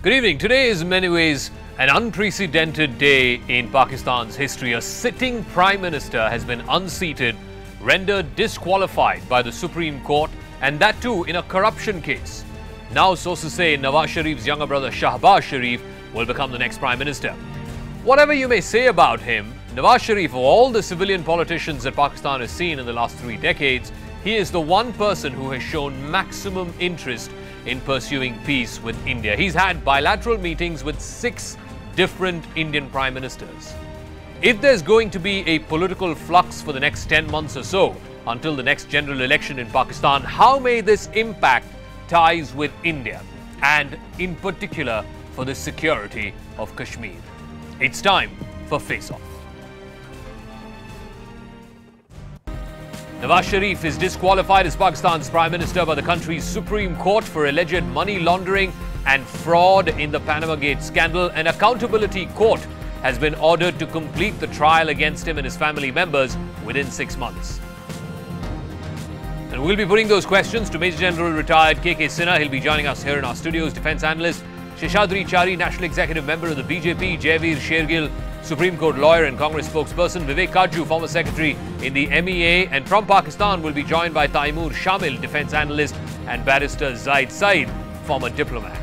Good evening. Today is in many ways an unprecedented day in Pakistan's history. A sitting Prime Minister has been unseated, rendered disqualified by the Supreme Court, and that too in a corruption case. Now sources say Nawaz Sharif's younger brother Shahbaz Sharif will become the next Prime Minister. Whatever you may say about him, Nawaz Sharif, of all the civilian politicians that Pakistan has seen in the last 3 decades, he is the one person who has shown maximum interest in pursuing peace with India. He's had bilateral meetings with 6 different Indian Prime Ministers. If there's going to be a political flux for the next 10 months or so, until the next general election in Pakistan, how may this impact ties with India, and in particular for the security of Kashmir? It's time for Face Off. Nawaz Sharif is disqualified as Pakistan's Prime Minister by the country's Supreme Court for alleged money laundering and fraud in the Panama Gate scandal. An accountability court has been ordered to complete the trial against him and his family members within 6 months. And we'll be putting those questions to Major General retired KK Sinha. He'll be joining us here in our studios. Defence analyst Sheshadri Chari, National Executive Member of the BJP, Jaiveer Shergill, Supreme Court lawyer and Congress spokesperson, Vivek Kaju, former secretary in the MEA, and from Pakistan will be joined by Taimur Shamil, defence analyst, and barrister Zaid Saeed, former diplomat.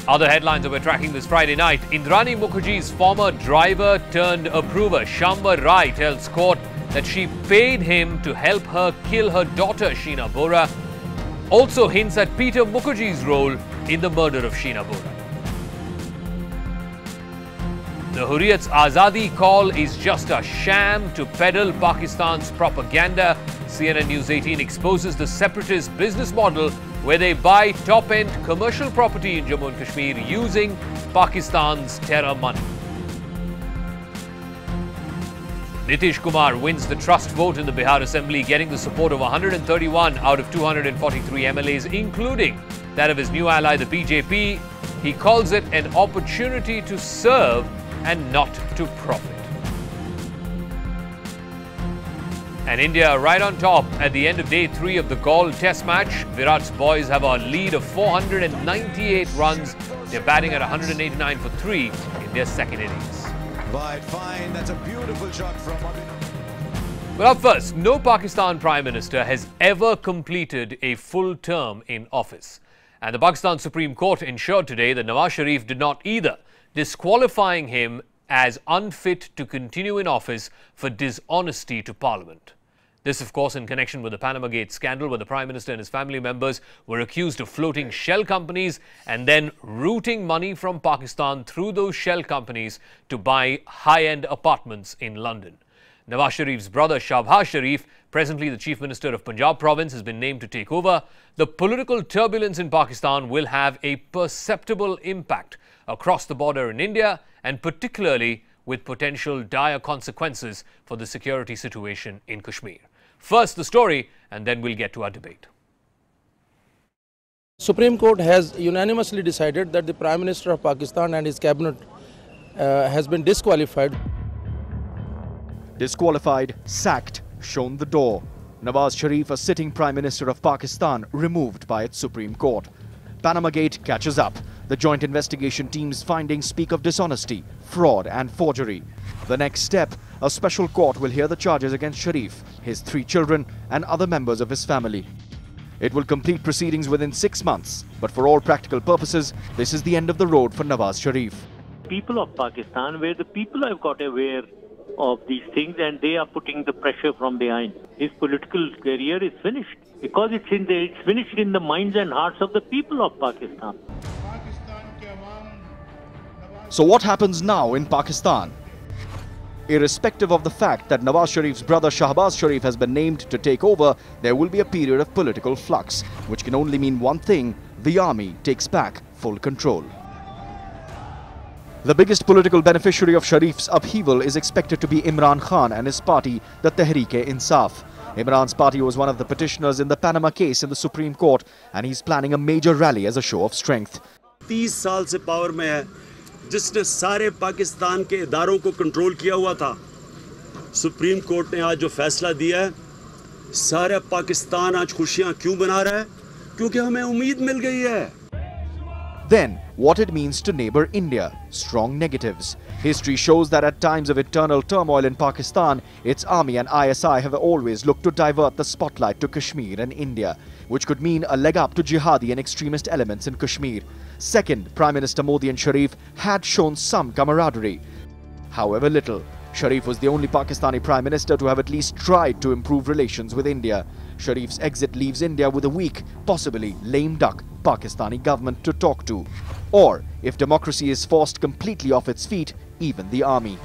Other headlines that we're tracking this Friday night: Indrani Mukherjee's former driver turned approver, Shambar Rai, tells court that she paid him to help her kill her daughter, Sheena Bora. Also hints at Peter Mukherjee's role in the murder of Sheena Bora. The Hurriyat's Azadi call is just a sham to peddle Pakistan's propaganda. CNN News 18 exposes the separatist business model where they buy top-end commercial property in Jammu and Kashmir using Pakistan's terror money. Nitish Kumar wins the trust vote in the Bihar Assembly, getting the support of 131 out of 243 MLAs, including that of his new ally, the BJP. He calls it an opportunity to serve and not to profit. And India right on top at the end of day 3 of the Galle Test match. Virat's boys have a lead of 498 runs. They're batting at 189 for 3 in their second innings. Right, fine. That's a beautiful shot from But up first, no Pakistan Prime Minister has ever completed a full term in office. And the Pakistan Supreme Court ensured today that Nawaz Sharif did not either, disqualifying him as unfit to continue in office for dishonesty to Parliament. This, of course, in connection with the Panama Gate scandal, where the Prime Minister and his family members were accused of floating shell companies and then routing money from Pakistan through those shell companies to buy high-end apartments in London. Nawaz Sharif's brother Shahbaz Sharif, presently the Chief Minister of Punjab province, has been named to take over. The political turbulence in Pakistan will have a perceptible impact across the border in India, and particularly with potential dire consequences for the security situation in Kashmir. First the story, and then we'll get to our debate. Supreme Court has unanimously decided that the Prime Minister of Pakistan and his cabinet has been disqualified. Disqualified, sacked, shown the door. Nawaz Sharif, a sitting Prime Minister of Pakistan, removed by its Supreme Court. Panama Gate catches up. The joint investigation team's findings speak of dishonesty, fraud and forgery. The next step, a special court will hear the charges against Sharif, his 3 children and other members of his family. It will complete proceedings within 6 months, but for all practical purposes, this is the end of the road for Nawaz Sharif. People of Pakistan, where the people have got aware of these things and they are putting the pressure from behind. His political career is finished because it's finished in the minds and hearts of the people of Pakistan. So what happens now in Pakistan? Irrespective of the fact that Nawaz Sharif's brother Shahbaz Sharif has been named to take over, there will be a period of political flux, which can only mean one thing: the army takes back full control. The biggest political beneficiary of Sharif's upheaval is expected to be Imran Khan and his party, the Tehreek-e-Insaf. Imran's party was one of the petitioners in the Panama case in the Supreme Court, and he's planning a major rally as a show of strength. 30 साल से power में है, जिसने सारे पाकिस्तान के इदारों को control किया हुआ था। सुप्रीम कोर्ट ने आज जो फैसला दिया है, सारा पाकिस्तान आज खुशियां क्यों मना रहा है? क्योंकि हमें उम्मीद मिल गई है। Then, what it means to neighbor India, strong negatives. History shows that at times of eternal turmoil in Pakistan, its army and ISI have always looked to divert the spotlight to Kashmir and India, which could mean a leg up to jihadi and extremist elements in Kashmir. Second, Prime Minister Modi and Sharif had shown some camaraderie. However little. Sharif was the only Pakistani Prime Minister to have at least tried to improve relations with India. Sharif's exit leaves India with a weak, possibly lame duck, Pakistani government to talk to. Or, if democracy is forced completely off its feet, even the army.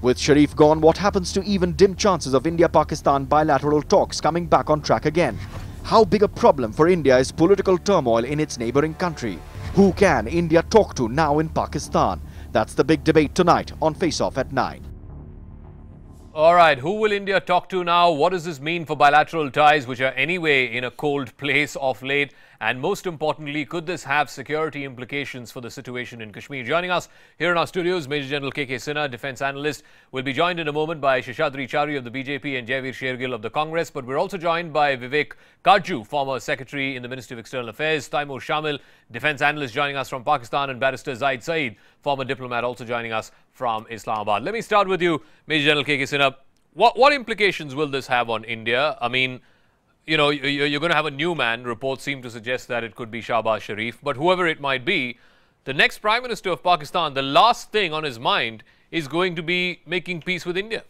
With Sharif gone, what happens to even dim chances of India-Pakistan bilateral talks coming back on track again? How big a problem for India is political turmoil in its neighbouring country? Who can India talk to now in Pakistan? That's the big debate tonight on Face Off at 9. All right, who will India talk to now? What does this mean for bilateral ties, which are anyway in a cold place of late? And most importantly, could this have security implications for the situation in Kashmir? Joining us here in our studios, Major General K.K. Sinha, defence analyst, will be joined in a moment by Sheshadri Chari of the BJP and Jaiveer Shergill of the Congress. But we're also joined by Vivek Kaju, former Secretary in the Ministry of External Affairs, Taimur Shamil, defence analyst, joining us from Pakistan, and Barrister Zaid Saeed, former diplomat, also joining us from Islamabad. Let me start with you, Major General K.K. Sinha. What implications will this have on India? I mean, you know, you're going to have a new man. Reports seem to suggest that it could be Shahbaz Sharif. But whoever it might be, the next Prime Minister of Pakistan, the last thing on his mind is going to be making peace with India.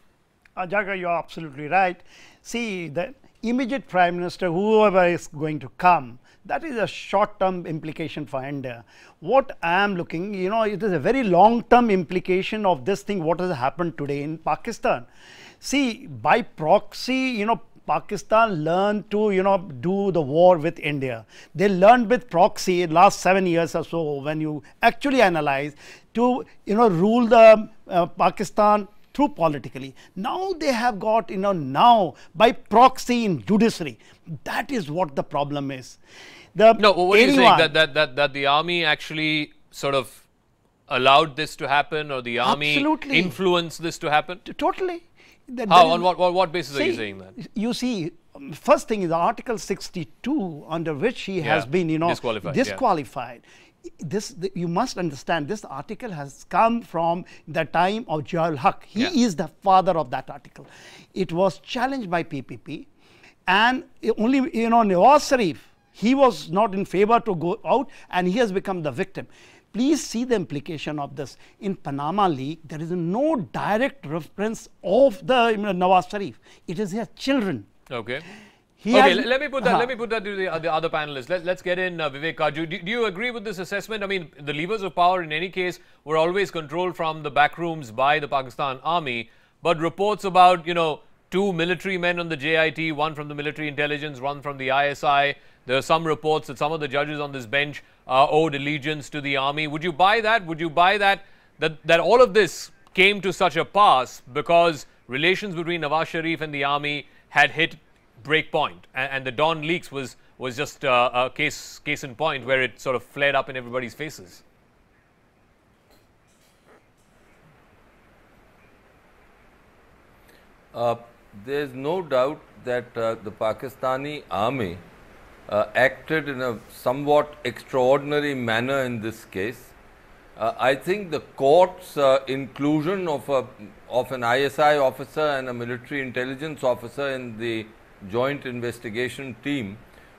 Zakka, you're absolutely right. See, the immediate Prime Minister, whoever is going to come, that is a short-term implication for India. What I am looking, you know, it is a very long-term implication of this thing, what has happened today in Pakistan. See, by proxy, you know, Pakistan learned to, you know, do the war with India. They learned with proxy in last 7 years or so, when you actually analyze, to, you know, rule the Pakistan through politically. Now they have got, you know, now by proxy in judiciary. That is what the problem is. No, what are you saying? That the army actually sort of allowed this to happen, or the army influenced this to happen? Totally. How? On what basis are you saying that? You see, first thing is Article 62, under which he has been, you know, disqualified. This, you must understand, this article has come from the time of Ziaul Haq. He is the father of that article. It was challenged by PPP, and only, you know, Nawaz Sharif, he was not in favor to go out, and he has become the victim. Please see the implication of this. In Panama leak, there is no direct reference of the Nawaz Sharif. It is his children. Okay. Let me put that to the other panelists. Let's get in Vivek Kaju. Do you agree with this assessment? I mean, the levers of power in any case were always controlled from the back rooms by the Pakistan army. But reports about, you know, 2 military men on the JIT, one from the military intelligence, one from the ISI. There are some reports that some of the judges on this bench owed allegiance to the army. Would you buy that? Would you buy that all of this came to such a pass because relations between Nawaz Sharif and the army had hit break point, and the Dawn leaks was just a case in point where it sort of flared up in everybody's faces? There's no doubt that the Pakistani army acted in a somewhat extraordinary manner in this case. I think the court's inclusion of an ISI officer and a military intelligence officer in the joint investigation team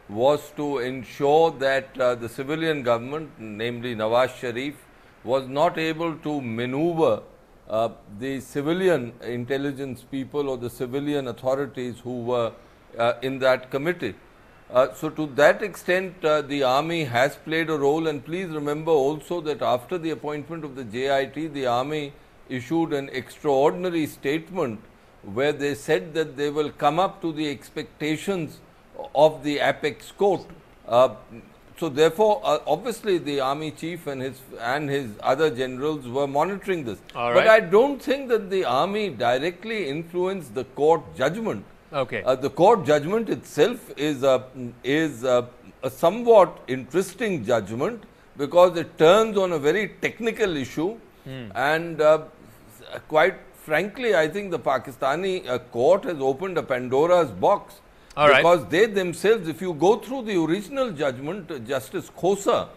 was to ensure that the civilian government, namely Nawaz Sharif, was not able to maneuver the civilian intelligence people or the civilian authorities who were in that committee. So to that extent, the army has played a role, and please remember also that after the appointment of the JIT, the army issued an extraordinary statement where they said that they will come up to the expectations of the apex court. So therefore, obviously the army chief and his other generals were monitoring this. But I don't think that the army directly influenced the court judgment. Okay. The court judgment itself is a somewhat interesting judgment because it turns on a very technical issue, and quite frankly, I think the Pakistani court has opened a Pandora's box. Because they themselves, if you go through the original judgment, Justice Khosa,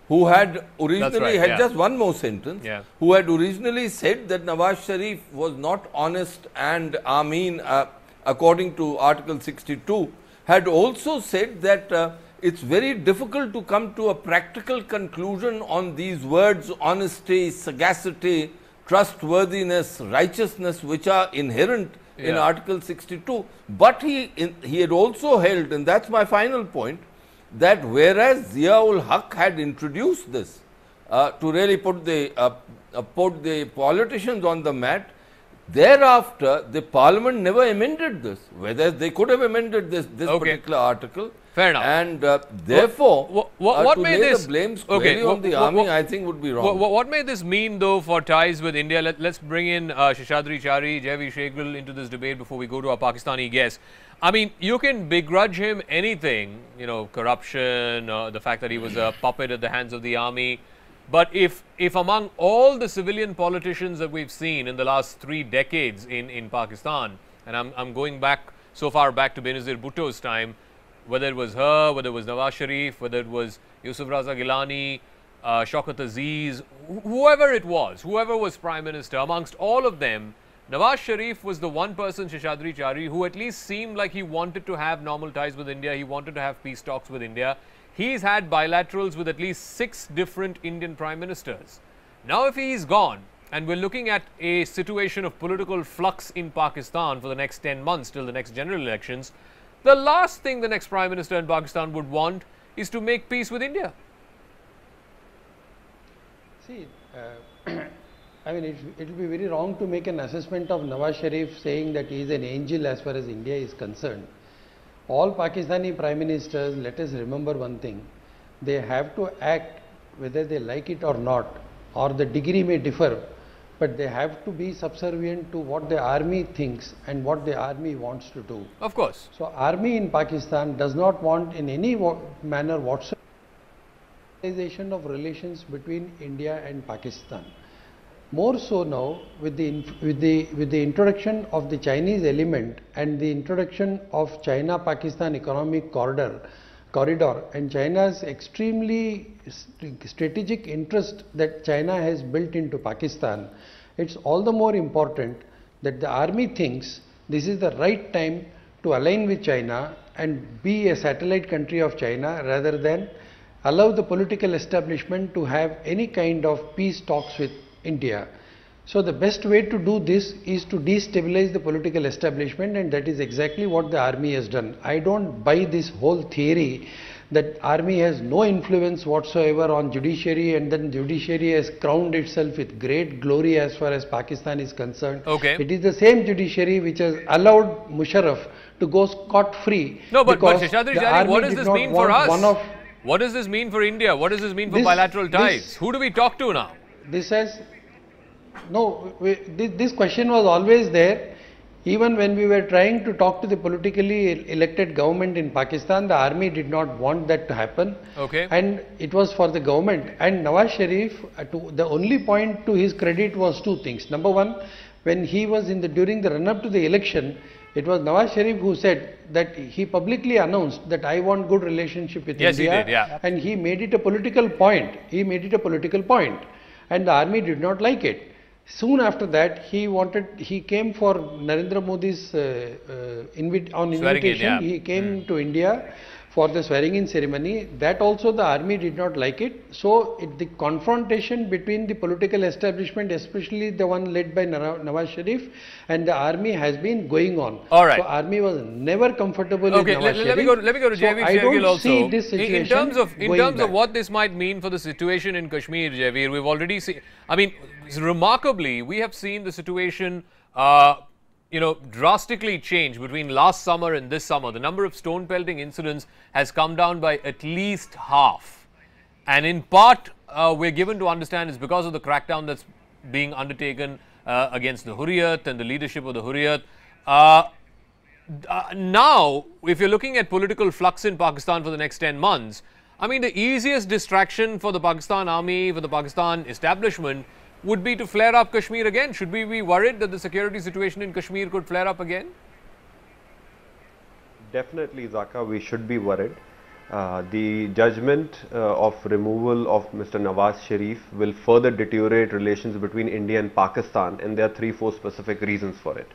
who had originally right, just one more sentence, who had originally said that Nawaz Sharif was not honest and Amin, according to Article 62, had also said that it's very difficult to come to a practical conclusion on these words honesty, sagacity, trustworthiness, righteousness, which are inherent in Article 62. But he had also held, and that's my final point, that whereas Zia-ul Haq had introduced this to really put the politicians on the mat, thereafter the Parliament never amended this, whether they could have amended this particular article. Fair enough. And therefore, what to made lay this the blame squarely on the army, I think would be wrong. What may this mean, though, for ties with India? Let's bring in Sheshadri Chari, Jaivi Sheghal into this debate before we go to our Pakistani guest. I mean, you can begrudge him anything, you know, corruption, the fact that he was a puppet at the hands of the army. But if among all the civilian politicians that we've seen in the last 3 decades in Pakistan, and I'm going back so far back to Benazir Bhutto's time, whether it was her, whether it was Nawaz Sharif, whether it was Yusuf Raza Gilani, Shaukat Aziz, whoever was Prime Minister, amongst all of them, Nawaz Sharif was the one person, Sheshadri Chari, who at least seemed like he wanted to have normal ties with India, he wanted to have peace talks with India. He's had bilaterals with at least 6 different Indian Prime Ministers. Now if he's gone, and we're looking at a situation of political flux in Pakistan for the next 10 months till the next general elections, the last thing the next Prime Minister in Pakistan would want is to make peace with India. See, I mean, it will be very wrong to make an assessment of Nawaz Sharif saying that he is an angel as far as India is concerned. All Pakistani Prime Ministers, let us remember one thing, they have to act whether they like it or not, or the degree may differ, but they have to be subservient to what the army thinks and what the army wants to do. Of course. So army in Pakistan does not want in any manner whatsoever of relations between India and Pakistan. More so now with the introduction of the Chinese element and the introduction of China-Pakistan economic corridor and China's extremely strategic interest that China has built into Pakistan, it's all the more important that the army thinks this is the right time to align with China and be a satellite country of China rather than allow the political establishment to have any kind of peace talks with India. So the best way to do this is to destabilize the political establishment, and that is exactly what the army has done. I don't buy this whole theory that army has no influence whatsoever on judiciary and then judiciary has crowned itself with great glory as far as Pakistan is concerned. Okay. It is the same judiciary which has allowed Musharraf to go scot-free. No, but Sheshadri Chari, what does this mean for us? What does this mean for India? What does this mean for bilateral ties? Who do we talk to now? This question was always there. Even when we were trying to talk to the politically elected government in Pakistan, the army did not want that to happen. Okay. And it was for the government. And Nawaz Sharif, the only point to his credit was 2 things. Number one, when he was during the run-up to the election, it was Nawaz Sharif who said that he publicly announced that I want good relationship with India. Yes, he did, yeah. And he made it a political point. And the army did not like it. Soon after that, he came for Narendra Modi's invitation. He came to India for the swearing-in ceremony. That also the army did not like it. So the confrontation between the political establishment, especially the one led by Nawaz Sharif, and the army has been going on. All right. So army was never comfortable with Nawaz Sharif. Let me go to Jaivi Sheghal also. See this situation in terms of what this might mean for the situation in Kashmir, Jaivi, we've already seen. I mean, remarkably, we have seen the situation drastically change between last summer and this summer. The number of stone pelting incidents has come down by at least half. And in part, we're given to understand it's because of the crackdown that's being undertaken against the Hurriyat and the leadership of the Hurriyat. Now, if you're looking at political flux in Pakistan for the next 10 months, I mean, the easiest distraction for the Pakistan army, for the Pakistan establishment, would be to flare up Kashmir again. Should we be worried that the security situation in Kashmir could flare up again? Definitely, Zakka, we should be worried. the judgment of removal of Mr. Nawaz Sharif will further deteriorate relations between India and Pakistan, and there are 3-4 specific reasons for it.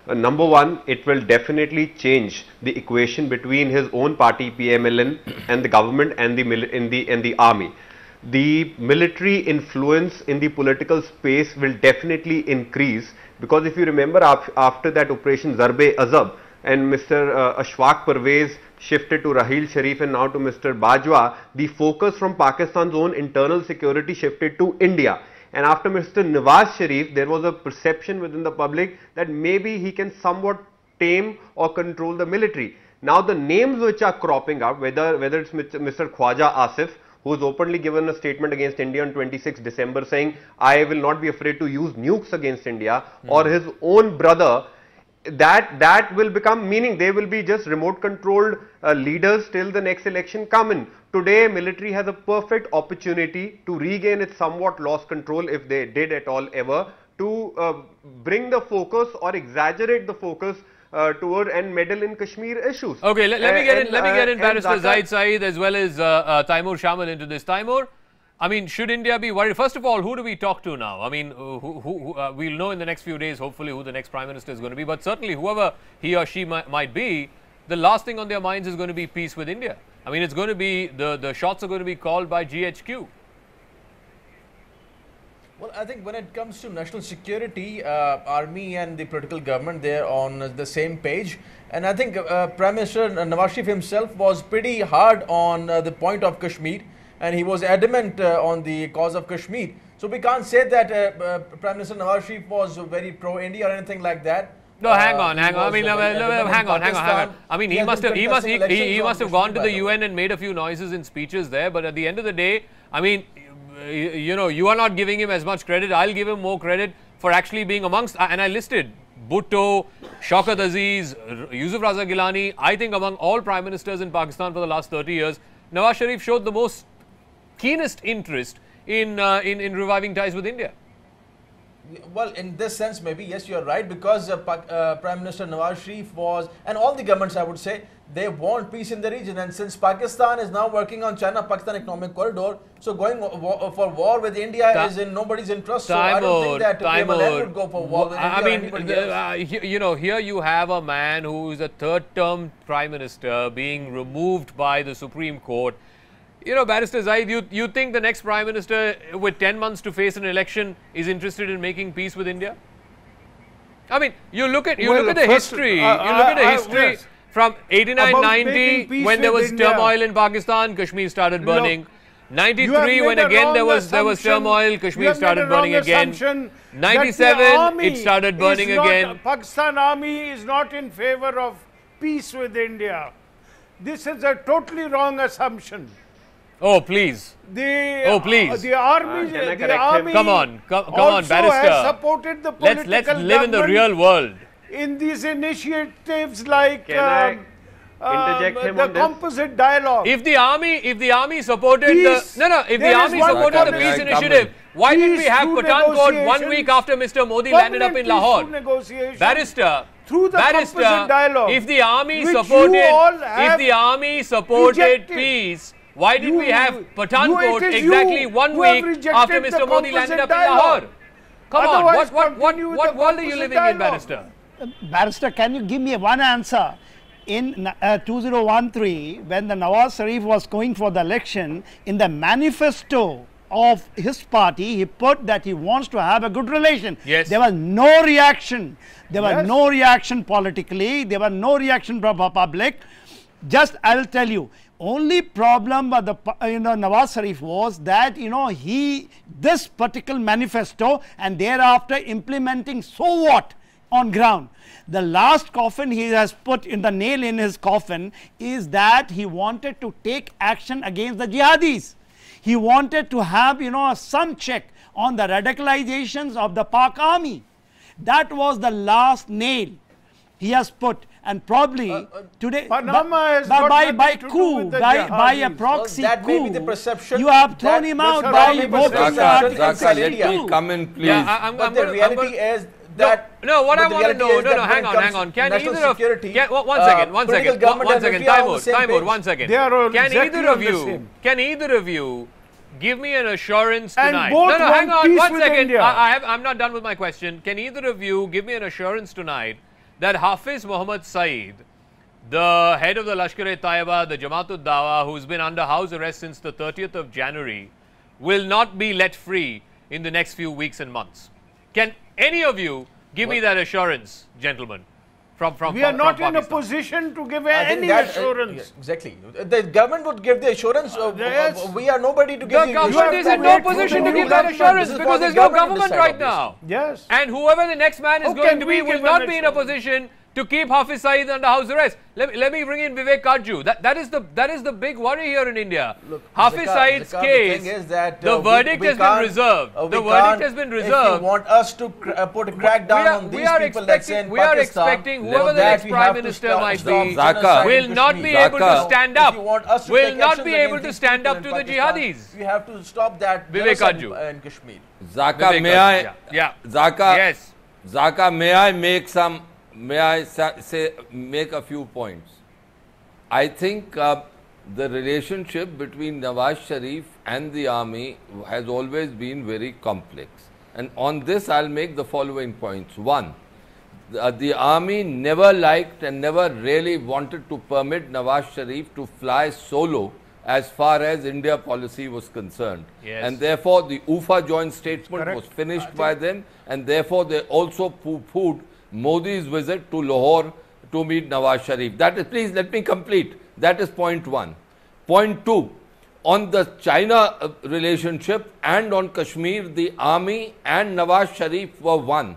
Number one, it will definitely change the equation between his own party PMLN and the government and the army. The military influence in the political space will definitely increase, because if you remember, after that Operation Zarb-e-Azab and Mr. Ashfaq Parvez shifted to Raheel Sharif and now to Mr. Bajwa, the focus from Pakistan's own internal security shifted to India. And after Mr. Nawaz Sharif, there was a perception within the public that maybe he can somewhat tame or control the military. Now the names which are cropping up, whether it's Mr. Khwaja Asif, who has openly given a statement against India on 26 December saying, I will not be afraid to use nukes against India, or his own brother, that will become meaning. They will be just remote controlled leaders till the next election come in. Today, military has a perfect opportunity to regain its somewhat lost control, if they did at all ever, to bring the focus or exaggerate the focus toward and meddle in Kashmir issues. Okay, let me get in Barrister Zahid Saeed as well as Taimur Shamal into this. Taimur, I mean, should India be worried? First of all, who do we talk to now? I mean, we'll know in the next few days, hopefully, who the next Prime Minister is going to be. But certainly, whoever he or she might be, the last thing on their minds is going to be peace with India. I mean, it's going to be, the shots are going to be called by GHQ. Well, I think when it comes to national security, army and the political government, they're on the same page. And I think Prime Minister Nawaz Sharif himself was pretty hard on the point of Kashmir, and he was adamant on the cause of Kashmir. So we can't say that Prime Minister Nawaz Sharif was very pro-India or anything like that. No, hang on. I mean, hang on. I mean, he must have gone to the UN and made a few noises in speeches there. But at the end of the day, I mean, you know, you are not giving him as much credit. I'll give him more credit for actually being amongst, and I listed Bhutto, Shaukat Aziz, Yusuf Raza Gilani. I think among all Prime Ministers in Pakistan for the last 30 years, Nawaz Sharif showed the most keenest interest in reviving ties with India. Well, in this sense, maybe, yes, you're right, because Prime Minister Nawaz Sharif was, and all the governments, I would say, they want peace in the region. And since Pakistan is now working on China-Pakistan Economic Corridor, so going for war with India is in nobody's interest. So I don't think that PMLN would go for war with India. I mean, you know, here you have a man who is a third-term Prime Minister being removed by the Supreme Court. You know, Barrister Zahid, you think the next Prime Minister with 10 months to face an election is interested in making peace with India? I mean, you look at the history. Yes. From 89-90, when there was turmoil in Pakistan, Kashmir started burning. 93, when again there was turmoil, Kashmir started burning again. 97, it started burning again. Pakistan Army is not in favor of peace with India. This is a totally wrong assumption. Oh, please. The army come on, Barrister. Has supported the political let's live in the real world. In these initiatives like interject him the on this? composite dialogue. If the army supported the peace initiative, why did we have Pathankot 1 week after Mr. Modi landed up in Lahore? Barrister, if the army supported peace, why did we have Pathankot exactly 1 week after Mr. Modi landed up in Lahore? Come on, what world are you living in, Barrister? Barrister, can you give me one answer? In 2013, when the Nawaz Sharif was going for the election, in the manifesto of his party, he put that he wants to have a good relation. Yes. There was no reaction. There was no reaction politically. There was no reaction from the public. Just, I will tell you, only problem with the Nawaz Sharif was that this particular manifesto and thereafter implementing so what on ground. The last coffin he has put in the nail in his coffin is that he wanted to take action against the jihadis. He wanted to have some check on the radicalizations of the Pak army. That was the last nail he has put. And probably today, by a proxy that coup, may be the perception. You have thrown him out by voting Zakka, let me come in, please. But the reality is that. No, what but I the want to reality know, is that when hang it on, comes hang on. to Can national either of security, one second, political government and time military are on the same page. one second. They are all Can exactly either of on the you, same. can either of you give me an assurance And tonight? both No, want hang on, peace one with second. India. I'm not done with my question. Can either of you give me an assurance tonight that Hafiz Mohammed Saeed, the head of the Lashkar-e-Taiba, the Jamaat-ud-Dawa, who's been under house arrest since the 30th of January, will not be let free in the next few weeks and months? Can any of you give me that assurance, gentlemen? We are not in a Pakistan? position to give I think any that, assurance. exactly. The government would give the assurance. Yes. We are nobody to give The the government is in no position to give that assurance because there's no government right now. Yes. And whoever the next man is How going can to we be will give not an be in a assurance? position to keep Hafiz Saeed under house arrest. Let me bring in Vivek Kajju. That is the big worry here in India. Look, Hafiz Saeed's Zakka, case, the thing is that, the verdict we has been can't- reserved. we The verdict can't- has been If reserved. you want us to put a crackdown on these people that say in we are Pakistan, expecting whoever the that next we prime have to minister stop- might stop be Zakka. will not be able to Zakka. stand If up. you want us to Will take not actions be able against to these stand people up to in the Pakistan, jihadis. We have to stop that Vivek genocide Kajju. in Kashmir. Zakka, Vivek may Kajju, I? yeah. Zakka. Yes. Zakka, may I make some? May I make a few points? I think the relationship between Nawaz Sharif and the army has always been very complex. And on this, I'll make the following points. One, the army never liked and never really wanted to permit Nawaz Sharif to fly solo as far as India policy was concerned. Yes. And therefore, the UFA joint statement Correct. was finished by them, and therefore they also poo-pooed Modi's visit to Lahore to meet Nawaz Sharif. That is, please let me complete. That is point one. Point two, on the China relationship and on Kashmir, the army and Nawaz Sharif were one.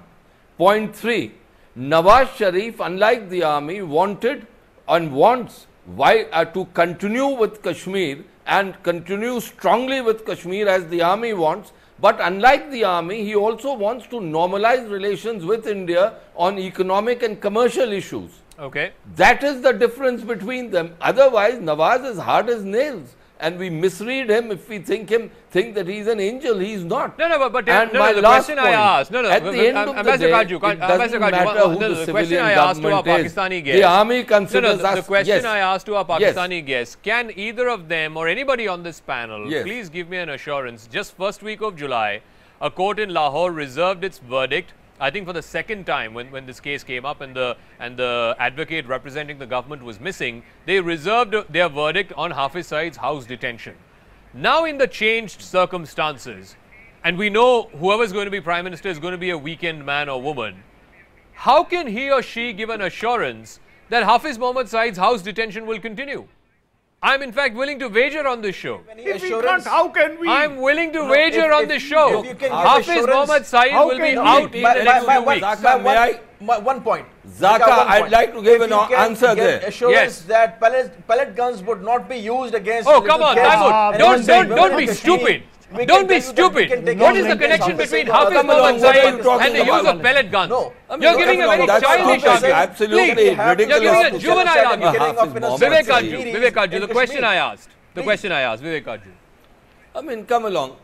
Point three, Nawaz Sharif, unlike the army, wanted and wants to continue with Kashmir and continue strongly with Kashmir as the army wants. But unlike the army, he also wants to normalize relations with India on economic and commercial issues. Okay. That is the difference between them. Otherwise, Nawaz is hard as nails. And we misread him if we think that he's an angel. He's not. No, but and no, my the last question point, I asked, at the end of the Ambassador day, Kajju, it doesn't matter who the question civilian I asked to our government is. Pakistani guests. The army considers us. The question yes. I asked to our Pakistani Yes. guests, can either of them or anybody on this panel Yes. please give me an assurance? Just first week of July, a court in Lahore reserved its verdict, I think for the second time when this case came up and the advocate representing the government was missing. They reserved their verdict on Hafiz Saeed's house detention. Now in the changed circumstances, and we know whoever's going to be Prime Minister is going to be a weekend man or woman, how can he or she give an assurance that Hafiz Mohammed Saeed's house detention will continue? I'm in fact willing to wager on this show. If we can't, how can we? I'm willing to wager on this show. if you can give Hafiz assurance- Mohammed Saeed How will be can out we- in the next few weeks. Zakka, may I? One point. Zakka, Zakka, one I'd point. like to give If an you can answer give there. Assurance Yes. that pellet guns would not be used against. Oh, little come on, kids Taimur. and Don't innocent women be in Kashmir. stupid. We Don't can be tell you that we can stupid. take What is the action connection against between this. Hafiz Come Mohammed along, what are you Saeed talking and the use about? of pellet guns? No. You're giving a very That's childish stupid. argument. Absolutely Please. ridiculous. You're giving a juvenile argument. Hafiz Mohammed Vivek Saeed. Kajju, Vivek Kajju, the question I asked. The question I asked, Vivek Kajju. I mean, come along.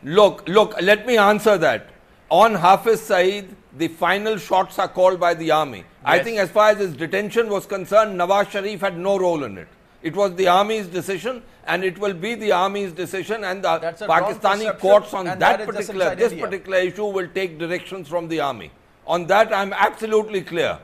Look, let me answer that. On Hafiz Saeed, the final shots are called by the army. I Yes. think as far as his detention was concerned, Nawaz Sharif had no role in it. It was the army's decision, and it will be the army's decision, and the That's a wrong Pakistani perception, courts on and that that is just particular, inside this India. particular issue will take directions from the army. On that, I'm absolutely clear.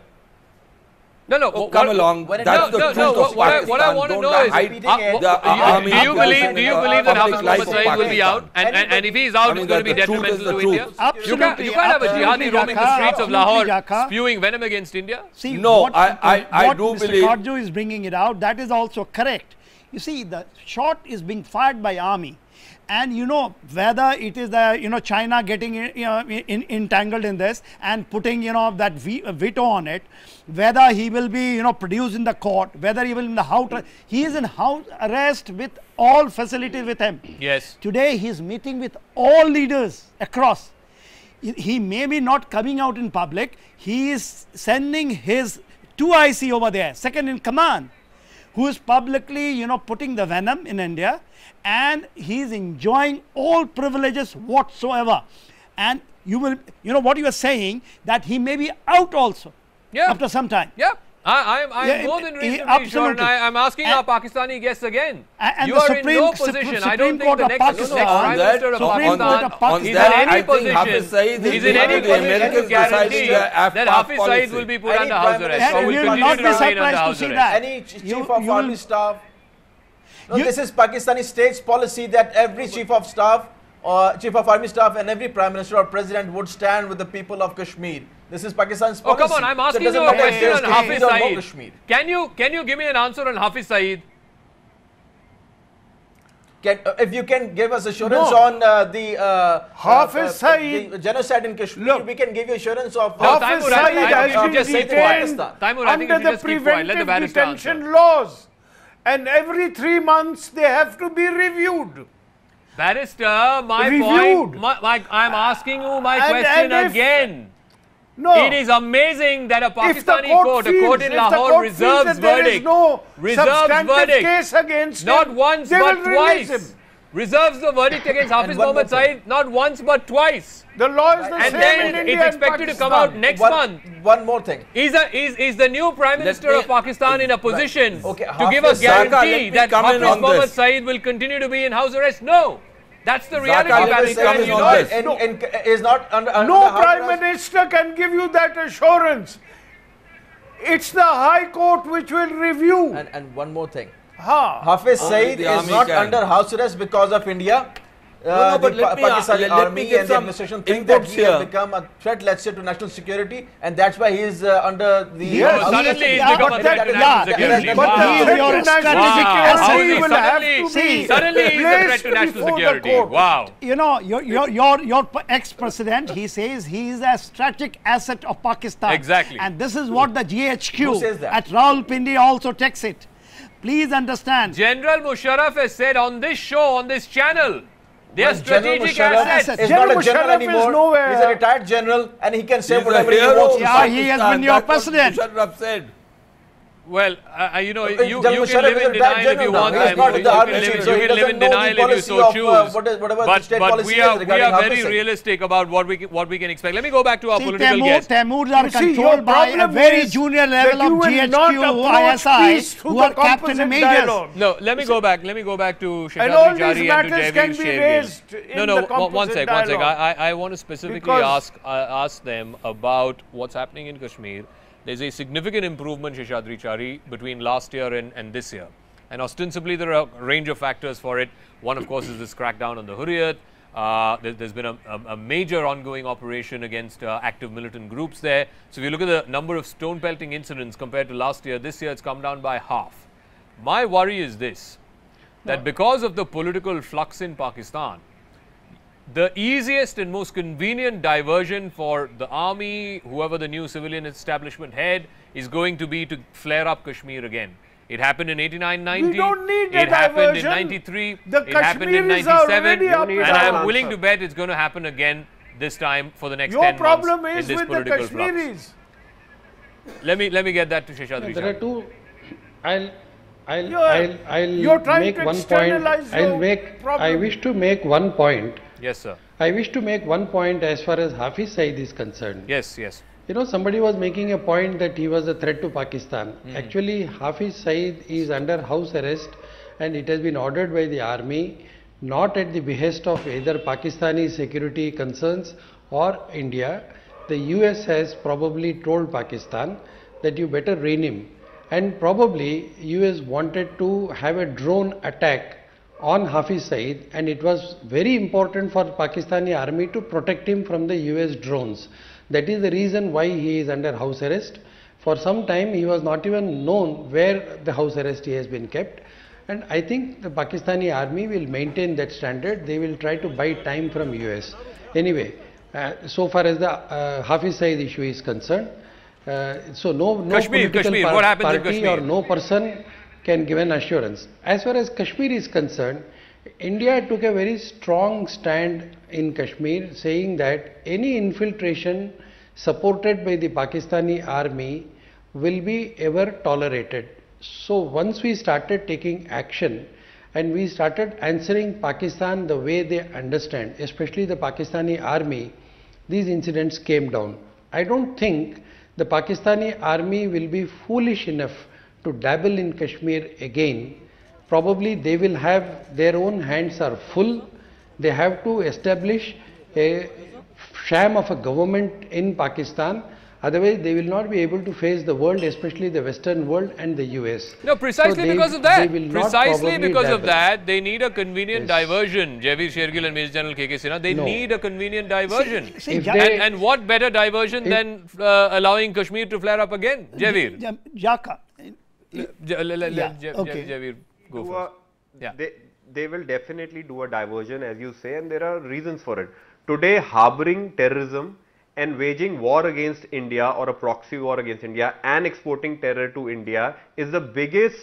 No, Oh, come along. when it- That's the no, truth no, of what I Pakistan. want to Don't know is, hide repeating it. the army. do you believe that Hafiz Mohammed Saeed will be out? Pakistan. And if he's out, I mean, it's going to be the truth is detrimental the to India? truth. Absolutely. You can't have a jihadi roaming the streets of Lahore Zakka. spewing venom against India? See, No, what, I what do Mr. believe- Kajju is bringing it out, that is also correct. You see, the shot is being fired by army. And you know, whether it is the, China getting entangled in this and putting, that veto on it, whether he will be, produced in the court, whether he will in the house, he is in house arrest with all facilities with him. Yes. Today, he is meeting with all leaders across. He may be not coming out in public. He is sending his 2IC over there, second in command, who is publicly, putting the venom in India, and he is enjoying all privileges whatsoever. And you will, you know what you are saying, that he may be out also after some time. Yeah. I'm more than reasonably sure, and I'm asking our Pakistani guests again. And you are in no position. I don't think the next Prime Minister of Pakistan is in any position. He's in any position to guarantee that Hafiz Saeed will be put under house arrest or will continue to remain under house arrest. Any chief of army staff. No, this is Pakistani state's policy that every chief of staff or chief of army staff and every prime minister or president would stand with the people of Kashmir. This is Pakistan's policy. Oh, come on, I'm asking you a question on Hafiz Saeed. Can you give me an answer on Hafiz Saeed? If you can give us assurance on the Hafiz Saeed, the genocide in Kashmir, we can give you assurance of Hafiz Saeed has been detained under the preventive detention laws, and every 3 months they have to be reviewed. Barrister, point, I'm asking you my question again. No. It is amazing that a Pakistani court, a court in Lahore, reserves verdict. Case against not him, once but twice. Reserves the verdict against Hafiz Mohammed Saeed not once but twice. The law is the and same then in India it's expected to come out next month. One more thing. Is the new Prime Minister of Pakistan in a position to give a guarantee that Hafiz Mohammed Saeed will continue to be in house arrest? No. That's the reality. No Prime Minister can give you that assurance. It's the High Court which will review. And one more thing. Hafiz Saeed is not under house arrest because of India. But Pakistani army and the administration think that he has become a threat, let's say, to national security, and that's why he is under the. Suddenly he's become a threat to national security. Suddenly he's a threat to national security. Wow. You know, your ex-president, he says he is a strategic asset of Pakistan. Exactly. And this is what the GHQ at Rawalpindi also takes it. Please understand. General Musharraf has said on this show, on this channel, they are strategic assets. He's not a general anymore. He's a retired general, and he can say whatever he wants. Yeah, he has been your president. Musharraf said. Well, you know, you can live in denial if you want. You can live in denial if you so choose. But we are very realistic about what we can expect. Let me go back to our political guest. Taimurs are controlled by a very junior level of GHQ, ISI, who are captain majors. No, let me go back. Let me go back to Sheshadri Jari and to Jaiveer Shergill. No, one sec. I want to specifically ask them about what's happening in Kashmir. There's a significant improvement, Sheshadri Chari, between last year and this year. And ostensibly, there are a range of factors for it. One, of course, is this crackdown on the Hurriyat. There's been a major ongoing operation against active militant groups there. So if you look at the number of stone pelting incidents compared to last year, this year it's come down by half. My worry is this, that because of the political flux in Pakistan, the easiest and most convenient diversion for the army, whoever the new civilian establishment head, is going to be to flare up Kashmir again. It happened in 89-90. We don't need it happened in 93. It happened in 97. And I am willing to bet it's going to happen again this time for the next 10 months. Your problem is with the Kashmiris. Let me get that to Sheshadri. There are two. I'll make one point. I wish to make one point. Yes, sir. I wish to make one point as far as Hafiz Saeed is concerned. Yes, yes. You know, somebody was making a point that he was a threat to Pakistan. Actually, Hafiz Saeed is under house arrest, and it has been ordered by the army, not at the behest of either Pakistani security concerns or India. The US has probably told Pakistan that you better rein him. And probably US wanted to have a drone attack on Hafiz Saeed, and it was very important for Pakistani army to protect him from the US drones. That is the reason why he is under house arrest. For some time he was not even known where the house arrest he has been kept, and I think the Pakistani army will maintain that standard. They will try to buy time from US. Anyway, so far as the Hafiz Saeed issue is concerned, so no political party or no person can give an assurance. As far as Kashmir is concerned, India took a very strong stand in Kashmir, saying that any infiltration supported by the Pakistani army will be ever tolerated. So once we started taking action and we started answering Pakistan the way they understand, especially the Pakistani army, these incidents came down. I don't think the Pakistani army will be foolish enough to dabble in Kashmir again. Probably they will have, their own hands are full. They have to establish a sham of a government in Pakistan. Otherwise, they will not be able to face the world, especially the Western world and the US. No, precisely because of that. Precisely because of that, they need a convenient diversion. Javeer Shergill and Major General K.K. Sinha, they need a convenient diversion. And what better diversion than allowing Kashmir to flare up again? Javeer. Zakka. Javeer, go first. Yeah. They will definitely do a diversion, as you say, and there are reasons for it. Today, harboring terrorism and waging war against India or a proxy war against India and exporting terror to India is the biggest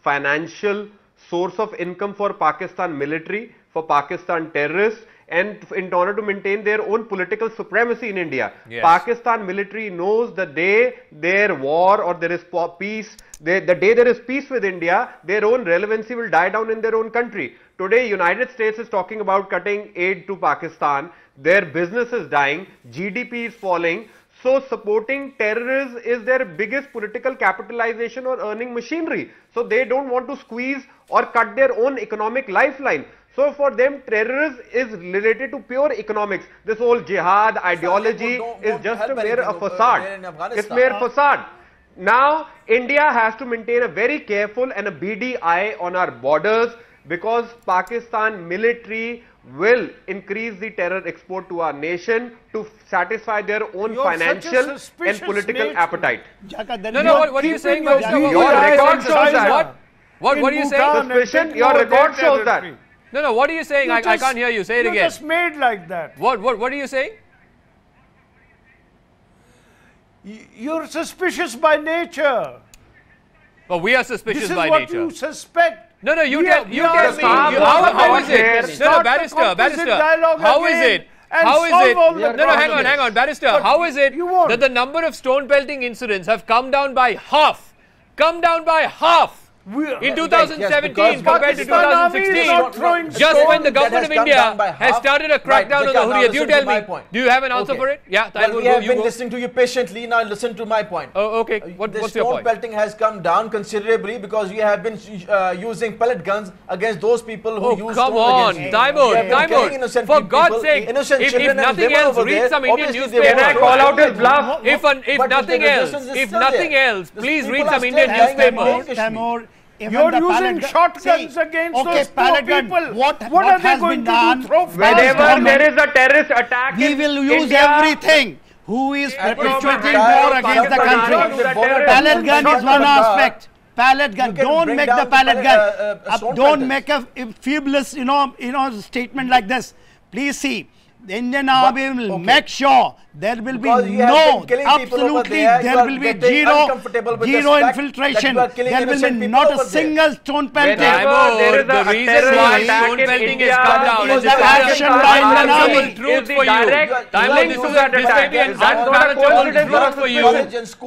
financial source of income for Pakistan military, for Pakistan terrorists, and in order to maintain their own political supremacy in India. Yes. Pakistan military knows the day there war or there is peace, the day there is peace with India, their own relevancy will die down in their own country. Today, United States is talking about cutting aid to Pakistan. Their business is dying, GDP is falling. So supporting terrorists is their biggest political capitalization or earning machinery. So they don't want to squeeze or cut their own economic lifeline. So for them, terrorism is related to pure economics. This whole jihad ideology is just a mere facade. It's mere facade. Now, India has to maintain a very careful and a beady eye on our borders, because Pakistan military will increase the terror export to our nation to satisfy their own financial and political appetite. No, what are you saying? Your record shows that. What are you saying? Suspicion, your record shows that. No, what are you saying? I can't hear you. Say it again. You're just made like that. What are you saying? You're suspicious by nature. Well, we are suspicious by nature. This is what you suspect. No, you tell me. How is it? No, Barrister. How is it? No, hang on, Barrister. How is it that the number of stone pelting incidents have come down by half? In 2017 compared to 2016, just when the government of India has started a crackdown on the Hurriyat. You tell me, do you have an answer for it? Yeah, well, we have been listening to you patiently, now listen to my point. Oh, okay. What's your point? The stone pelting has come down considerably because you have been using pellet guns against those people who use come on, time out. For God's sake, if nothing else, read some Indian newspaper. Can I call out his bluff? If nothing else, please read some Indian newspapers. You're using shotguns against those poor people. What are they going to do? Whenever there is a terrorist attack, we will use everything. Who is perpetuating war against the country? Pallet gun is one aspect. Pallet gun. Don't make the pallet gun. Don't make a feebless, statement like this. Please see. The Indian Army will make sure there will be absolutely, there will be zero infiltration. There will be not a single stone pelting. The reason why stone pelting has come down is action by Indian Army. Truth for you. This may be an unpalatable truth for you.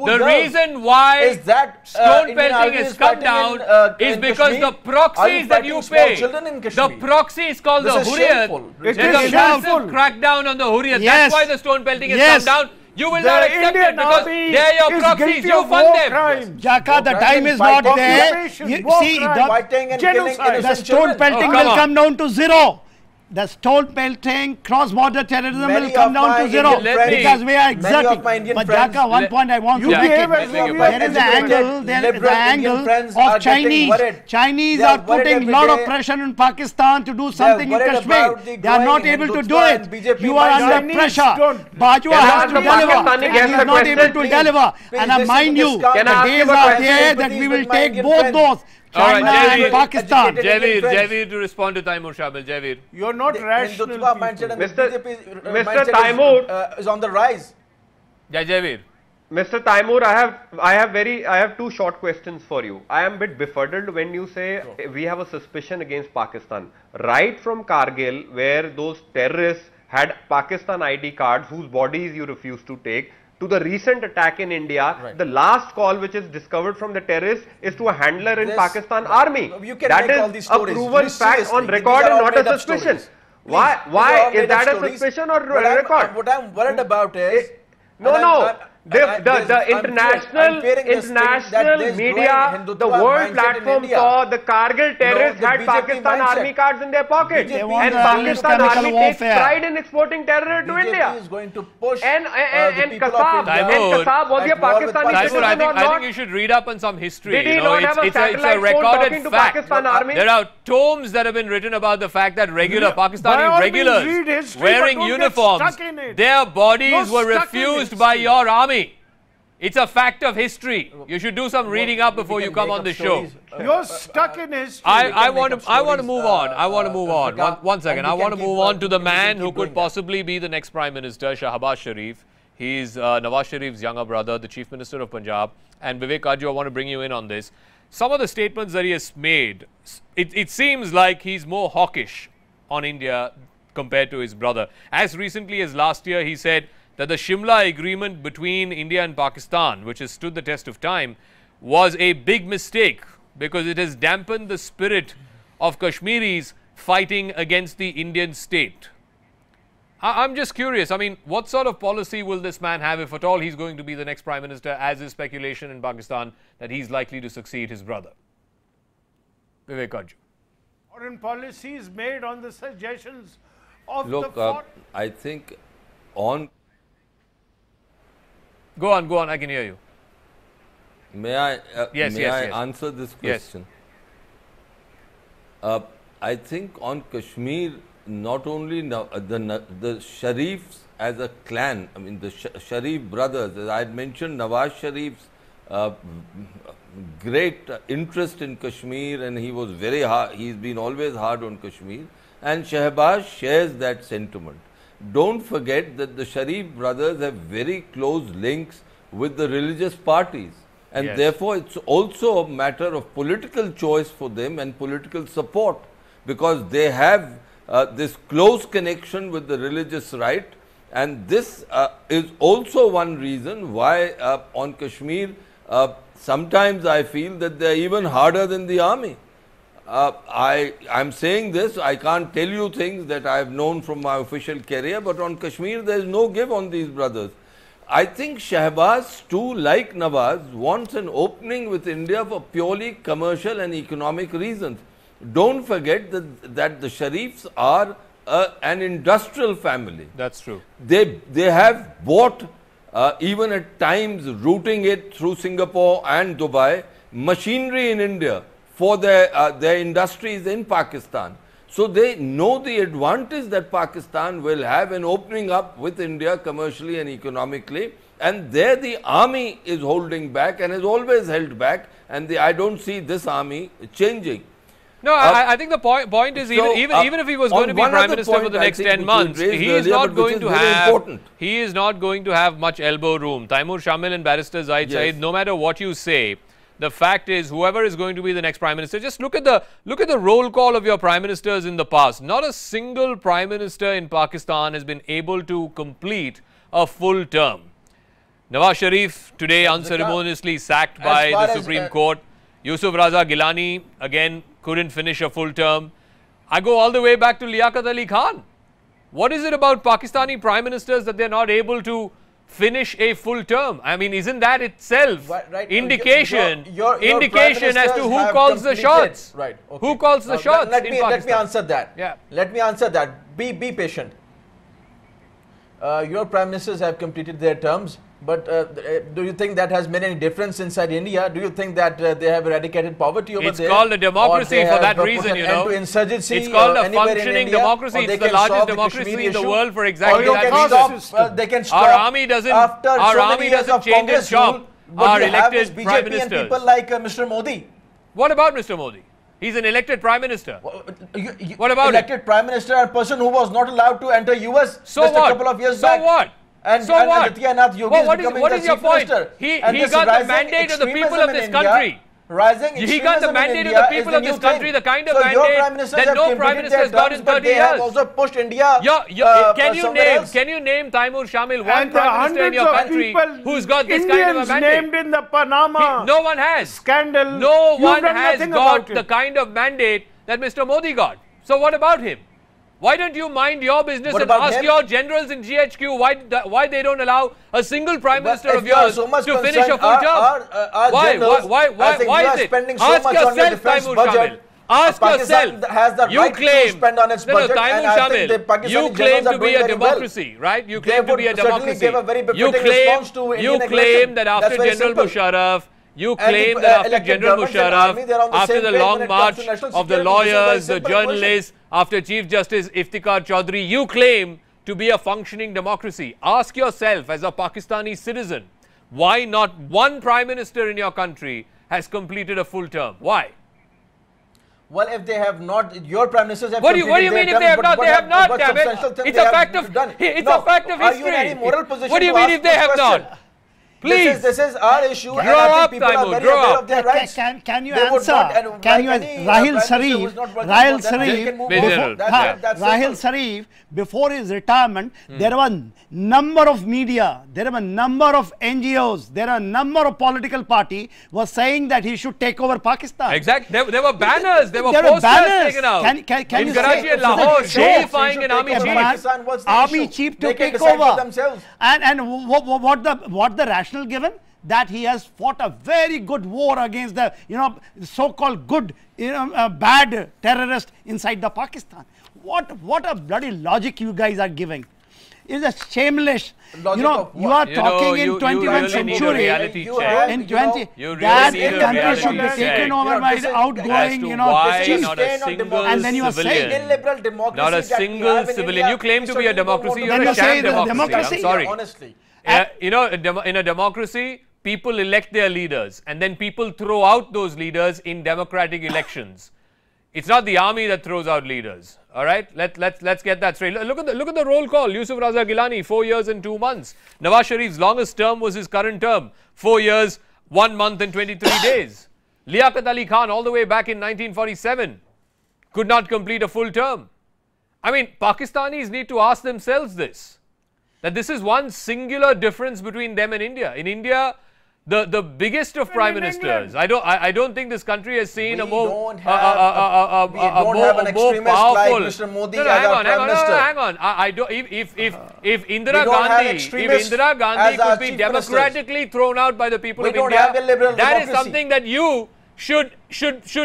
The reason why stone pelting has come down is because the proxies that you pay, the proxy is called the Hurriyat. There's a massive crackdown on the Hurriyat. That's why the stone pelting has come down. You will not accept it because they are your proxies. You fund them. Zakka, the time is not there. See, the stone pelting will come down to zero. The stone pelting, cross-border terrorism will come down to zero because we are exerting. But Zakka, one point I want to make it. There is the angle of Chinese. Chinese are putting a lot of pressure on Pakistan to do something in Kashmir. They are not able to do it. You are under pressure. Bajwa has to deliver. He is not able to deliver. And mind you, the days are there that we will take both those. China and Pakistan. Javeer, to respond to Taimur Shamil. Javeer. You're not rational. Mr. Taimur is on the rise. Yeah, Javeer. Mr. Taimur, I have two short questions for you. I am a bit befuddled when you say we have a suspicion against Pakistan. Right from Kargil, where those terrorists had Pakistan ID cards whose bodies you refused to take, to the recent attack in India, the last call which is discovered from the terrorists is to a handler in Pakistan army. That is a proven fact on record and not a suspicion. Why? Is that a suspicion or a record? What I'm worried about is... The international media, the world platform saw the Kargil terrorists had Pakistan army cards in their pockets, and Pakistan army takes pride in exporting terror to India. Is going to push and Kasab was a Pakistani citizen or not? I think you should read up on some history. Did he not have a satellite phone talking to Pakistan army? There are tomes that have been written about the fact that Pakistani regulars wearing uniforms, their bodies were refused by your army. It's a fact of history. You should do some reading up before you come on the show. You're stuck in history. I want to move on. One second. I want to move on to the man who could possibly be the next Prime Minister, Shahbaz Sharif. He's Nawaz Sharif's younger brother, the Chief Minister of Punjab. And Vivek Kaju, I want to bring you in on this. Some of the statements that he has made, it seems like he's more hawkish on India compared to his brother. As recently as last year, he said that the Shimla agreement between India and Pakistan, which has stood the test of time, was a big mistake because it has dampened the spirit of Kashmiris fighting against the Indian state. I'm just curious, I mean, what sort of policy will this man have, if at all he's going to be the next Prime Minister, as is speculation in Pakistan that he's likely to succeed his brother? Vivek Kaju. Foreign policy is made on the suggestions of the I think on... Go on, I can hear you. May I answer this question? Yes. I think on Kashmir, not only the Sharifs as a clan, I mean the Sharif brothers, as I had mentioned, Nawaz Sharif's great interest in Kashmir, and he was very hard, he's been always hard on Kashmir, and Shahbaz shares that sentiment. Don't forget that the Sharif brothers have very close links with the religious parties, and therefore it's also a matter of political choice for them and political support, because they have this close connection with the religious right, and this is also one reason why on Kashmir sometimes I feel that they are even harder than the army. I'm saying this, I can't tell you things that I have known from my official career, but on Kashmir there is no give on these brothers. I think Shahbaz too, like Nawaz, wants an opening with India for purely commercial and economic reasons. Don't forget that the Sharifs are an industrial family. That's true. They have bought, even at times routing it through Singapore and Dubai, machinery in India for their industries in Pakistan. So they know the advantage that Pakistan will have in opening up with India commercially and economically, and there the army is holding back and has always held back, and I don't see this army changing. No, I think the point is, even if he was going to be Prime Minister for the next 10 months, he is not going to have much elbow room. Taimur Shamil and Barrister Zahid Saeed, no matter what you say, the fact is, whoever is going to be the next Prime Minister, just look at the roll call of your Prime Ministers in the past. Not a single Prime Minister in Pakistan has been able to complete a full term. Nawaz Sharif today unceremoniously sacked by the Supreme Court. Yusuf Raza Gilani again couldn't finish a full term. I go all the way back to Liaquat Ali Khan. What is it about Pakistani Prime Ministers that they're not able to finish a full term? I mean, isn't that itself indication as to who calls the shots? Right. Okay. Who calls the shots let in me answer that. Yeah. Let me answer that. Be patient. Your Prime Ministers have completed their terms, but do you think that has made any difference inside India? Do you think that they have eradicated poverty over there? It's called a democracy for that reason, you know. It's called a functioning democracy. It's the largest democracy in the world for exactly that reason. They can stop. Our army doesn't change its job. Our elected Prime Ministers. And people like Mr. Modi. What about Mr. Modi? He's an elected Prime Minister. What about elected Prime Minister, a person who was not allowed to enter US just a couple of years back. So what? And what is your point? He got the mandate of the people of this country. He got the mandate of the people of this country, the kind of mandate that no Prime Minister has got in 30 years. They have also pushed India. Can you name Taimur Shamil, one Prime Minister in your country who's got this kind of a mandate? Named in the Panama no one has. Scandal. No one has got the kind of mandate that Mr. Modi got. So what about him? Why don't you mind your business What and about ask him? your generals in GHQ why they don't allow a single Prime Minister But of if you are yours so much to finish a concerned, full term? our generals, I think Why you is are it? spending so Ask much on your yourself, defense Taimur budget. Shamil. Ask Pakistan yourself. has the You right claim, to spend on its budget, Taimur and I think Shamil, the Pakistani you generals claim are to be doing a very well. democracy, right? You They claim to would be a certainly democracy. give a very You befitting response to claim, Indian you claim aggression. that That's after very General simple. Musharraf, you And the, claim that after elected General governments and Musharraf, army, they're on the after same the page when long it comes march to national of the security. This is a very lawyers, the simple equation. journalists, after Chief Justice Iftikhar Chaudhry, you claim to be a functioning democracy. Ask yourself, as a Pakistani citizen, why not one Prime Minister in your country has completed a full term? Why? Well, if they have not, your prime ministers have. What do you mean if they have not? They have not, damn it. It's a fact of history. Are you in any moral position? What do you mean if they have not? Please. This is our issue. Grow up, Taimur, grow up. Can you answer? Can you, Rahil Sharif, before his retirement, there were number of media, there were a number of NGOs, there are a number of political party was saying that he should take over Pakistan. Exactly. There were banners, there were posters taken out. Can in Karachi and Lahore, deifying an army chief. Army chief to take over. And what the rationale given? That he has fought a very good war against the so-called good bad terrorist inside the Pakistan. What a bloody logic you guys are giving. It's a shameless. You are talking in 21st century. In 20, that the country should be taken over by the outgoing, chief. And then you are saying illiberal democracy. Not a single civilian. You claim to be a democracy. You're a sham democracy. I'm sorry. Honestly. In a democracy, people elect their leaders and then people throw out those leaders in democratic elections. It's not the army that throws out leaders. All right, let's get that straight. Look at the roll call. Yusuf Raza Gilani, 4 years and 2 months. Nawaz Sharif's longest term was his current term, 4 years, 1 month and 23 days. Liaquat Ali Khan, all the way back in 1947, could not complete a full term. I mean, Pakistanis need to ask themselves this, that this is one singular difference between them and India. In India, the biggest of prime ministers. I don't think this country has seen a more have an extremist powerful. like Mr. Modi as our prime minister. Hang on. I don't. If Indira Gandhi could be democratically thrown out by the people of India, that is something that you should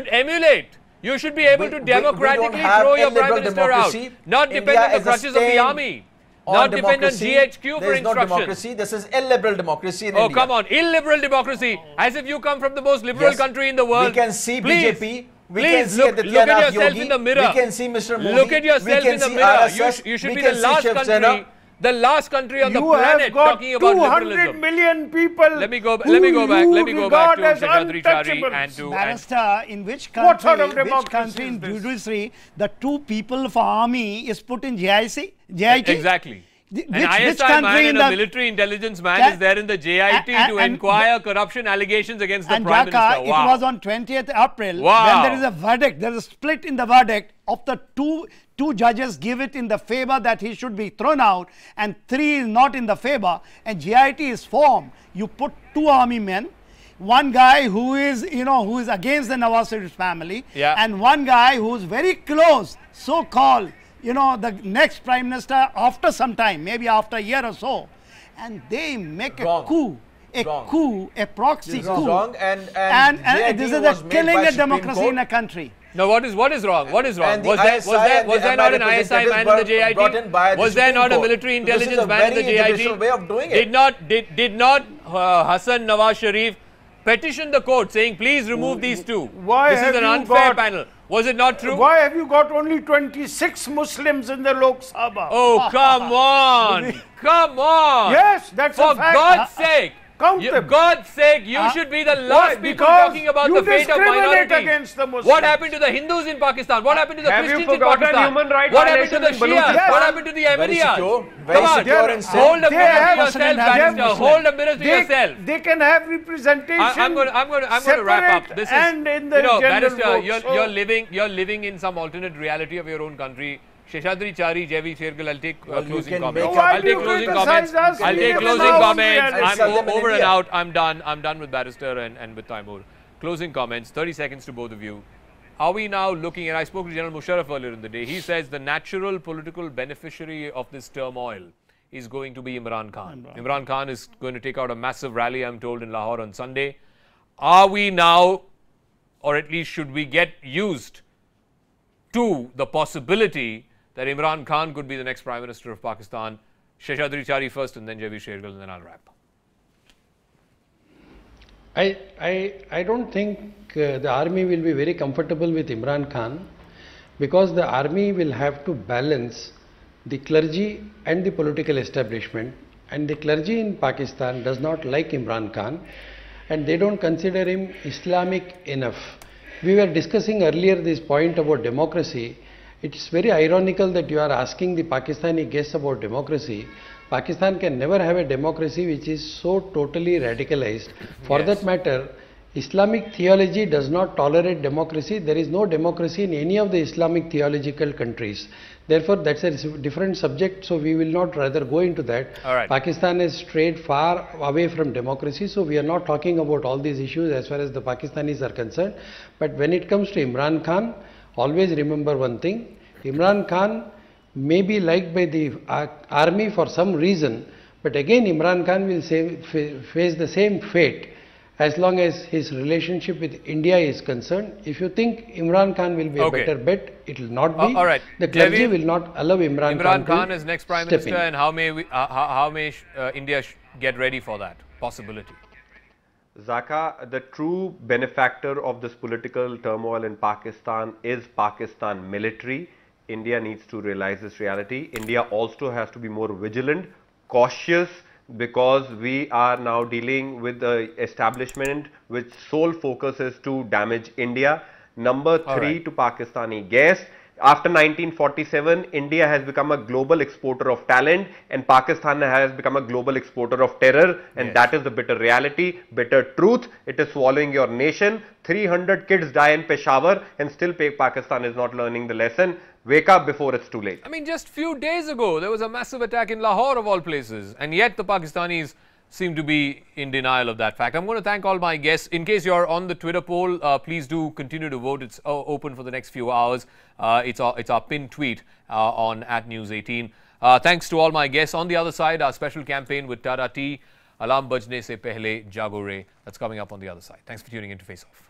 emulate. You should be able to democratically throw your prime minister out, not depend on the crutches of the army. Not depend on GHQ for instructions. No democracy. This is illiberal democracy in India. Oh, come on. Illiberal democracy. As if you come from the most liberal country in the world. We can see BJP. Please look at yourself in the mirror. We can see Mr. Modi. Look at yourself in the mirror. You should be the last country on the planet talking about liberalism. 200 million people. Let me go back to Sheshadri Chari and to Barrister, in which country in judiciary the two people of army is put in JIT? Exactly. An ISI man and a military intelligence man is there in the JIT to inquire corruption allegations against the Prime Minister. Wow. It was on 20th April when there is a verdict. There is a split in the verdict of the two judges give it in the favor that he should be thrown out and 3 is not in the favor, and JIT is formed. You put 2 army men, one guy who is against the Nawaz Sharif family, and one guy who is very close, so-called the next prime minister after some time, maybe after a year or so, and they make a coup, a proxy coup. This is wrong, and this is a killing a democracy in a country. No, what is wrong? Was there not an ISI man in the JIT? Was there not a military intelligence man in the JIT? Did not Hassan Nawaz Sharif petition the court saying, please remove these 2? This is an unfair panel. Was it not true? Why have you got only 26 Muslims in the Lok Sabha? Oh, come on. Come on. Yes, that's a fact. For God's sake. God's sake, you should be the last people talking about the fate of minorities. Against the Muslims. What happened to the Hindus in Pakistan? What happened to the Christians in Pakistan? What happened to the Shias? What happened to the Ahmadiyas? Come on, hold a mirror to yourself, Barrister. Hold a mirror to yourself. They can have representation. I'm going to wrap up. This is, and in the Barrister, you're living in some alternate reality of your own country. Sheshadri Chari, Jevi Shergill, I'll take closing comments. I'll take closing comments. I'm over and out. I'm done with Barrister and with Taimur. Closing comments, 30 seconds to both of you. are we now looking at, I spoke to General Musharraf earlier in the day, he says the natural political beneficiary of this turmoil is going to be Imran Khan. Imran Khan is going to take out a massive rally, I'm told, in Lahore on Sunday. Are we now, or at least should we get used to the possibility that Imran Khan could be the next Prime Minister of Pakistan? Sheshadri Chari first and then Javi Shergill, and then I'll wrap. I don't think the army will be very comfortable with Imran Khan, because the army will have to balance the clergy and the political establishment, and the clergy in Pakistan does not like Imran Khan and they don't consider him Islamic enough. We were discussing earlier this point about democracy. It's very ironical that you are asking the Pakistani guests about democracy. Pakistan can never have a democracy which is so totally radicalized. For that matter, Islamic theology does not tolerate democracy. There is no democracy in any of the Islamic theological countries. Therefore, that's a different subject, so we will not rather go into that. Pakistan has strayed far away from democracy, so we are not talking about all these issues as far as the Pakistanis are concerned. But when it comes to Imran Khan, always remember one thing: Imran Khan may be liked by the army for some reason, but again Imran Khan will face the same fate as long as his relationship with India is concerned. If you think Imran Khan will be a better bet, it will not be. The clergy will not allow Imran Khan as next Prime Minister, and how may India get ready for that possibility? Zakka, the true benefactor of this political turmoil in Pakistan is Pakistan military. India needs to realize this reality. India also has to be more vigilant, cautious, because we are now dealing with the establishment which sole focus is to damage India. Number 3 to Pakistani guests. After 1947, India has become a global exporter of talent and Pakistan has become a global exporter of terror, and that is the bitter reality, bitter truth. It is swallowing your nation. 300 kids die in Peshawar and still Pakistan is not learning the lesson. Wake up before it's too late. I mean, just few days ago, there was a massive attack in Lahore of all places, and yet the Pakistanis seem to be in denial of that fact. I'm going to thank all my guests. In case you're on the Twitter poll, please do continue to vote. It's open for the next few hours. It's our pinned tweet on @News18. Thanks to all my guests. On the other side, our special campaign with Tata Tea, Alarm Bajne Se Pehle Jago Re. That's coming up on the other side. Thanks for tuning in to Face Off.